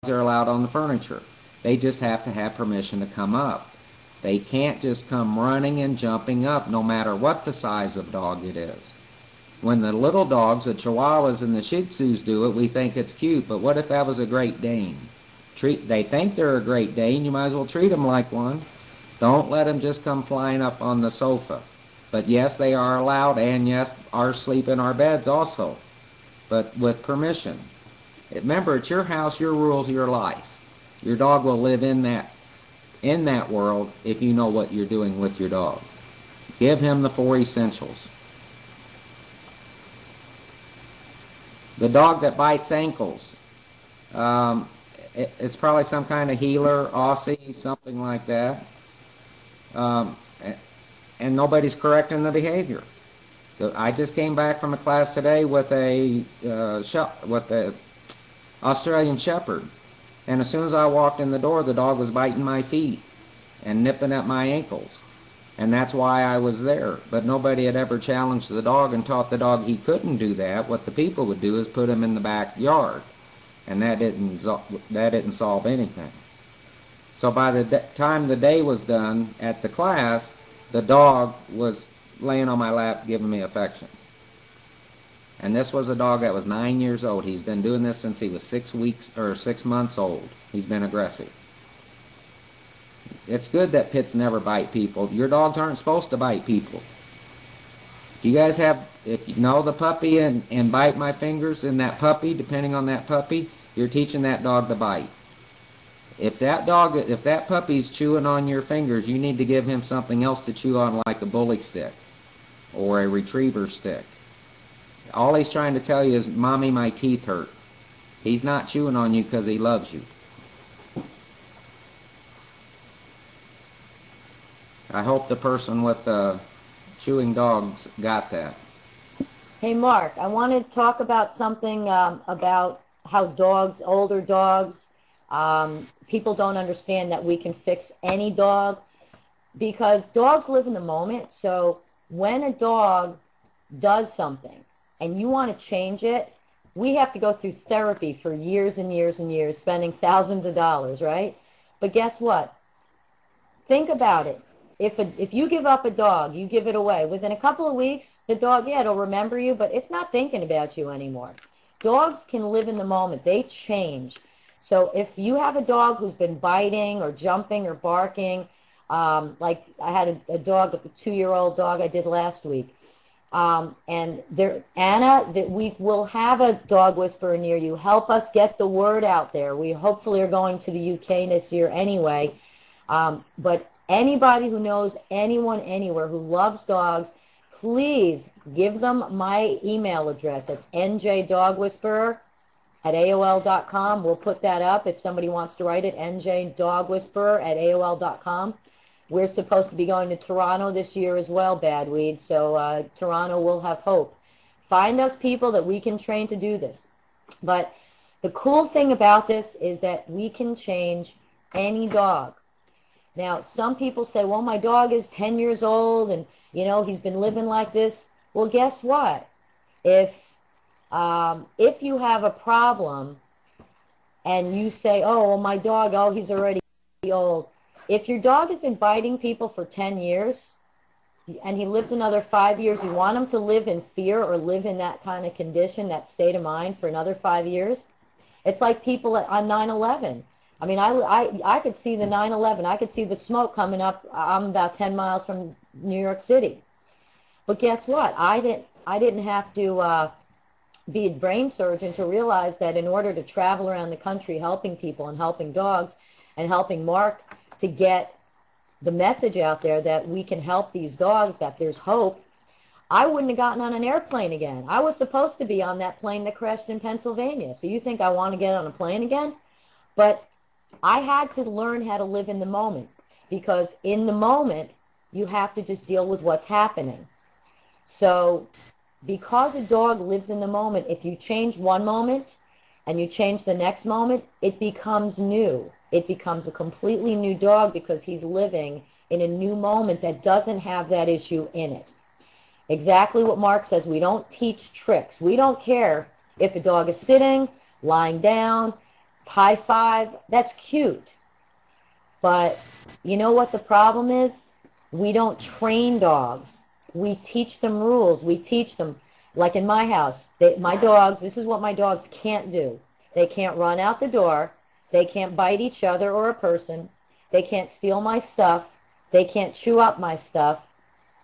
are allowed on the furniture. They just have to have permission to come up. They can't just come running and jumping up no matter what the size of dog it is. When the little dogs, the Chihuahuas and the Shih Tzus do it, we think it's cute, but what if that was a Great Dane? They think they're a Great Dane, you might as well treat them like one. Don't let them just come flying up on the sofa. But yes, they are allowed, and yes, are sleep in our beds also, but with permission. Remember, it's your house, your rules, your life. Your dog will live in that world if you know what you're doing with your dog. Give him the 4 essentials. The dog that bites ankles. It's probably some kind of healer, Aussie, something like that. And nobody's correcting the behavior. I just came back from a class today with a Australian Shepherd, and as soon as I walked in the door, the dog was biting my feet and nipping at my ankles, and that's why I was there. But nobody had ever challenged the dog and taught the dog he couldn't do that. What the people would do is put him in the backyard, and that didn't solve anything. So by the time the day was done at the class, the dog was laying on my lap giving me affection. And this was a dog that was 9 years old. He's been doing this since he was 6 months old. He's been aggressive. It's good that pits never bite people. Your dogs aren't supposed to bite people. If you know the puppy and bite my fingers and that puppy, depending on that puppy, you're teaching that dog to bite. If that puppy's chewing on your fingers, you need to give him something else to chew on, like a bully stick or a retriever stick. All he's trying to tell you is, Mommy, my teeth hurt. He's not chewing on you because he loves you. I hope the person with the chewing dogs got that. Hey, Mark, I want to talk about something about how dogs, older dogs, people don't understand that we can fix any dog, because dogs live in the moment. So when a dog does something and you want to change it, we have to go through therapy for years and years and years, spending thousands of dollars, right? But guess what? Think about it. If you give up a dog, you give it away. Within a couple of weeks, the dog, yeah, it'll remember you, but it's not thinking about you anymore. Dogs can live in the moment. They change. So if you have a dog who's been biting or jumping or barking, like I had a dog, a 2-year-old dog I did last week, and Anna, that we will have a dog whisperer near you. Help us get the word out there. We hopefully are going to the UK this year anyway, but anybody who knows anyone anywhere who loves dogs, please give them my email address. It's njdogwhisperer@aol.com. We'll put that up if somebody wants to write it, njdogwhisperer@aol.com. We're supposed to be going to Toronto this year as well, Badweed, so Toronto will have hope. Find us people that we can train to do this. But the cool thing about this is that we can change any dog. Now, some people say, well, my dog is 10 years old and, he's been living like this. Well, guess what? If you have a problem and you say, oh, well, my dog, he's already old. If your dog has been biting people for 10 years and he lives another 5 years, you want him to live in fear or live in that kind of condition, that state of mind for another 5 years? It's like people on 9/11. I mean, I could see the 9/11. I could see the smoke coming up. I'm about 10 miles from New York City. But guess what? I didn't have to be a brain surgeon to realize that in order to travel around the country helping people and helping dogs and helping Mark to get the message out there that we can help these dogs, that there's hope, I wouldn't have gotten on an airplane again. I was supposed to be on that plane that crashed in Pennsylvania. So you think I want to get on a plane again? But I had to learn how to live in the moment, because in the moment, you have to just deal with what's happening. So because a dog lives in the moment, if you change one moment and you change the next moment, it becomes new. It becomes a completely new dog because he's living in a new moment that doesn't have that issue in it. Exactly what Mark says. We don't teach tricks. We don't care if a dog is sitting, lying down, high five, that's cute. But you know what the problem is? We don't train dogs. We teach them rules. We teach them, like in my house, my dogs, this is what my dogs can't do. They can't run out the door. They can't bite each other or a person. They can't steal my stuff. They can't chew up my stuff.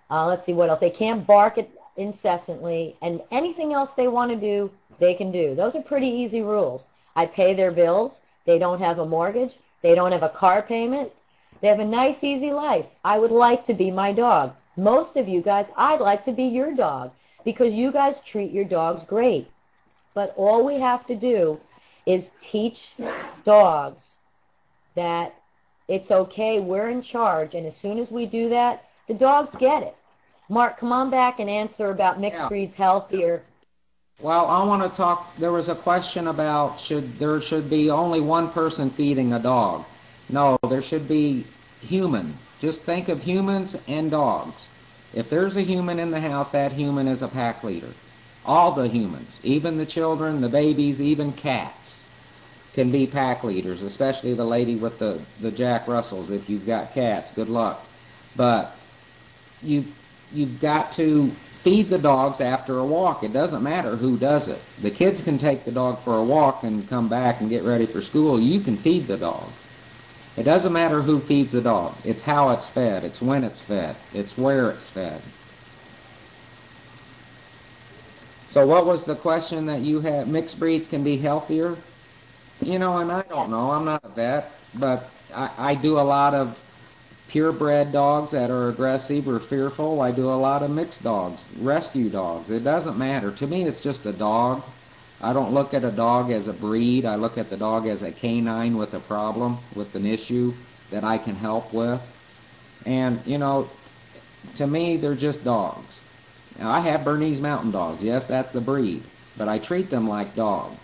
Let's see what else. They can't bark incessantly. And anything else they want to do, they can do. Those are pretty easy rules. I pay their bills. They don't have a mortgage. They don't have a car payment. They have a nice, easy life. I would like to be my dog. Most of you guys, I'd like to be your dog because you guys treat your dogs great. But all we have to do is teach dogs that it's okay, we're in charge, and as soon as we do that, the dogs get it. Mark, come on back and answer about mixed breeds healthier. Well, I want to talk, there was a question about there should be only one person feeding a dog. No, there should be human. Just think of humans and dogs. If there's a human in the house, that human is a pack leader. All the humans, even the children, the babies, even cats can be pack leaders, especially the lady with the Jack Russells. If you've got cats, good luck. But you've got to feed the dogs after a walk. It doesn't matter who does it. The kids can take the dog for a walk and come back and get ready for school. You can feed the dog. It doesn't matter who feeds the dog. It's how it's fed. It's when it's fed. It's where it's fed. So what was the question that you had? Mixed breeds can be healthier? You know, and I don't know. I'm not a vet, but I do a lot of purebred dogs that are aggressive or fearful. I do a lot of mixed dogs, rescue dogs. It doesn't matter. To me, it's just a dog. I don't look at a dog as a breed. I look at the dog as a canine with a problem, with an issue that I can help with. And, you know, to me, they're just dogs. Now, I have Bernese Mountain Dogs. Yes, that's the breed. But I treat them like dogs.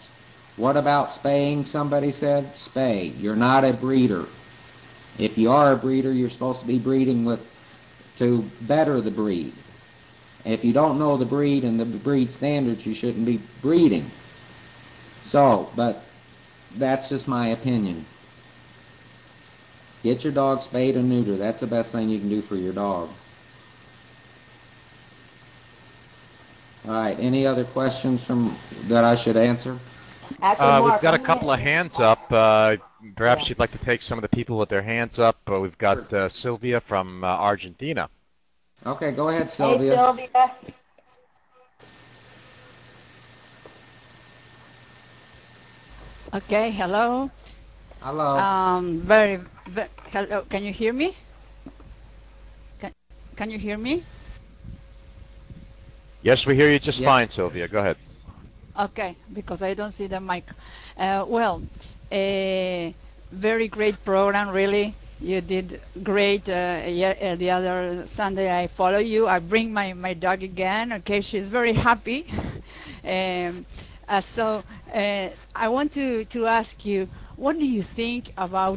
What about spaying? Somebody said, spay. You're not a breeder. If you are a breeder, you're supposed to be breeding to better the breed. If you don't know the breed and the breed standards, you shouldn't be breeding. So, but that's just my opinion. Get your dog spayed and neutered. That's the best thing you can do for your dog. All right, any other questions that I should answer? We've got a couple of hands up. Perhaps you'd like to take some of the people with their hands up. We've got Sylvia from Argentina. Okay, go ahead, Sylvia. Hey, Sylvia. Okay, hello. Hello. Hello. Can you hear me? Can you hear me? Yes, we hear you just fine, Sylvia. Go ahead. Okay, because I don't see the mic. Very great program, really. You did great. The other Sunday I follow you. I bring my dog again. Okay, she's very happy. So I want to ask you, what do you think about